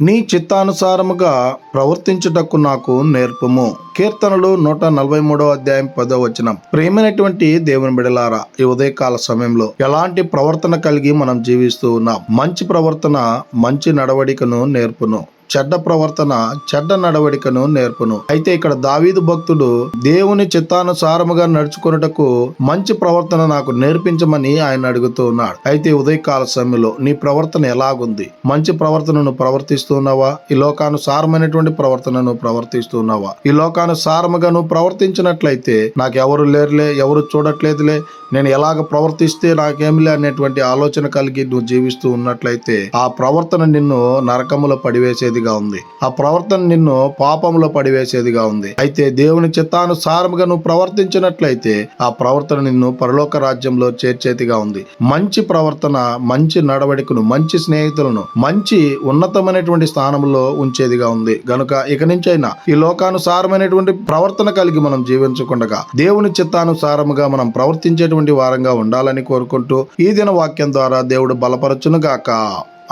నీ చిత్తానుసారముగా ప్రవర్తించుటకు నాకు నేర్పుము. కీర్తనలు 143 10 ప్రేమైనటువంటి దేవుని బిడలారా, ఈ ఉదయకాల సమయంలో ఎలాంటి ప్రవర్తన కలిగి మనం జీవిస్తూ ఉన్నాం? మంచి ప్రవర్తన మంచి నడవడికను నేర్పును, చెడ్డ ప్రవర్తన చెడ్డ నడవడికను నేర్పును. అయితే ఇక్కడ దావీదు భక్తుడు దేవుని చిత్తానుసారముగా నడుచుకున్నటకు మంచి ప్రవర్తన నాకు నేర్పించమని ఆయన అడుగుతూ ఉన్నాడు. అయితే ఉదయకాల సమయంలో నీ ప్రవర్తన ఎలాగుంది? మంచి ప్రవర్తనను ప్రవర్తిస్తున్నావా? ఈ లోకానుసారమైనటువంటి ప్రవర్తనను ప్రవర్తిస్తున్నావా? ఈ లోకానుసారముగా నువ్వు ప్రవర్తించినట్లయితే నాకు ఎవరు లేరులే, ఎవరు చూడట్లేదులే, నేను ఎలాగ ప్రవర్తిస్తే నాకేమిలే అనేటువంటి ఆలోచన కలిగి నువ్వు జీవిస్తూ ఉన్నట్లయితే ఆ ప్రవర్తన నిన్ను నరకములో పడివేసేదిగా ఉంది. ఆ ప్రవర్తన నిన్ను పాపంలో పడివేసేదిగా ఉంది. అయితే దేవుని చిత్తానుసారముగా నువ్వు ప్రవర్తించినట్లయితే ఆ ప్రవర్తన నిన్ను పరలోక రాజ్యంలో చేర్చేదిగా ఉంది. మంచి ప్రవర్తన మంచి నడవడికను, మంచి స్నేహితులను, మంచి ఉన్నతమైనటువంటి స్థానంలో ఉంచేదిగా ఉంది. గనుక ఇక నుంచైనా ఈ లోకానుసారమైనటువంటి ప్రవర్తన కలిగి మనం జీవించకుండా దేవుని చిత్తానుసారముగా మనం ప్రవర్తించేటువంటి వారంగా ఉండాలని కోరుకుంటూ ఈ దిన వాక్యం ద్వారా దేవుడు బలపరచును గాక.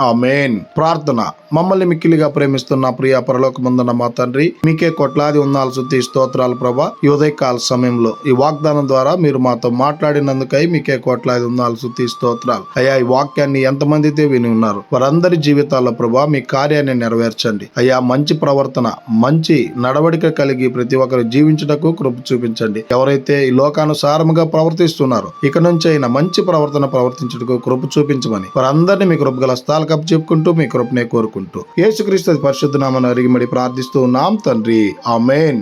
ఆమేన్. ప్రార్థన. మమ్మల్ని మిక్కిలిగా ప్రేమిస్తున్న ప్రియ పరలోకమందున్న మా తండ్రి, మీకే కోట్లాది వందనాలు స్తుతి స్తోత్రాలు ప్రభా. ఈ ఉదయకాల సమయంలో ఈ వాగ్దానం ద్వారా మీరు మాతో మాట్లాడినందుకై మీకే కోట్లాది వందనాలు స్తుతి స్తోత్రాలు. అయ్యా, ఈ వాక్యాన్ని ఎంతమందితే విని ఉన్నారు వారందరి జీవితాల్లో ప్రభా మీ కార్యాన్ని నెరవేర్చండి. అయ్యా, మంచి ప్రవర్తన మంచి నడవడిక కలిగి ప్రతి ఒక్కరు జీవించుటకు కృప చూపించండి. ఎవరైతే ఈ లోకానుసారముగా ప్రవర్తిస్తున్నారో ఇక నుంచి అయినా మంచి ప్రవర్తన ప్రవర్తించుటకు కృప చూపించమని వారందరినీ మీ కృపగల స్థాలు కప్పు చెప్పుకుంటూ మీ కృపనే కోరుకుంటూ యేసుక్రీస్తు పరిశుద్ధ నామమున అడిగి ప్రార్థిస్తూ ఉన్నాం తండ్రి. ఆమేన్.